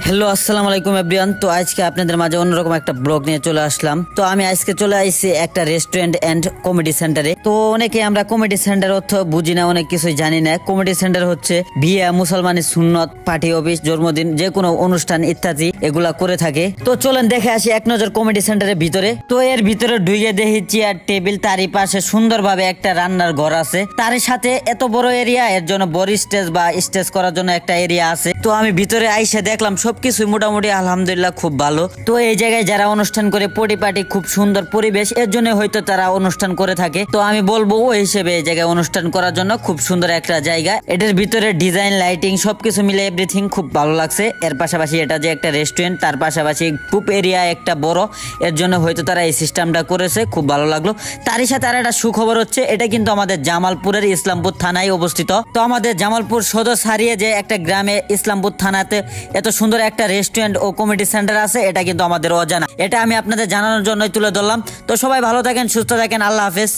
Hello আসসালামু আলাইকুম everyone. তো আজকে আপনাদের মাঝে অন্যরকম একটা ব্লগ নিয়ে চলে আসলাম। তো আমি আজকে চলে আসছি একটা রেস্টুরেন্ট এন্ড কমেডি সেন্টারে। তো অনেকে আমরা কমেডি সেন্টার অর্থ বুঝি না, অনেক কিছুই জানি না। কমেডি সেন্টার হচ্ছে বিয়ে, মুসলমানের সুন্নত, পার্টি অফিস, জন্মদিন, যে কোনো অনুষ্ঠান ইত্যাদি এগুলা করে থাকে। তো চলেন দেখে আসি এক নজর কমেডি সেন্টারের ভিতরে। তো এর ভিতরে ঢুকে দেখি চেয়ার টেবিল, তারই পাশে সুন্দরভাবে একটা রান্নার ঘর আছে। তার সাথে এত বড় এরিয়া, এর জন্য বড় স্টেজ বা স্টেজ করার জন্য একটা এরিয়া আছে। তো আমি ভিতরে আইসে দেখলাম সবকিছু মোটামুটি আলহামদুলিল্লাহ খুব ভালো। তো এই জায়গায় যারা অনুষ্ঠান করে পরিপাটি, খুব সুন্দর পরিবেশ, এর জন্য হয়তো তারা অনুষ্ঠান করে থাকে। তো আমি বলবো ওই হিসেবে এই জায়গায় অনুষ্ঠান করার জন্য খুব সুন্দর একটা জায়গা। এটার ভিতরে ডিজাইন, লাইটিং সবকিছু মিলে এভরিথিং খুব ভালো লাগছে। এর পাশাপাশি এটা যে একটা রেস্টুরেন্ট, তার পাশাপাশি খুব এরিয়া একটা বড়, এর জন্য হয়তো তারা এই সিস্টেমটা করেছে, খুব ভালো লাগলো। তারই সাথে আর একটা সুখবর হচ্ছে, এটা কিন্তু আমাদের জামালপুরের ইসলামপুর থানায় অবস্থিত। তো আমাদের জামালপুর সদর ছাড়িয়ে যে একটা গ্রামে ইসলামপুর থানাতে এত সুন্দর একটা রেস্টুরেন্ট ও কমেডি সেন্টার আছে, এটা কিন্তু আমাদের অজানা। এটা আমি আপনাদের জানানোর জন্যই তুলে ধরলাম। তো সবাই ভালো থাকেন, সুস্থ থাকেন, আল্লাহ হাফেজ।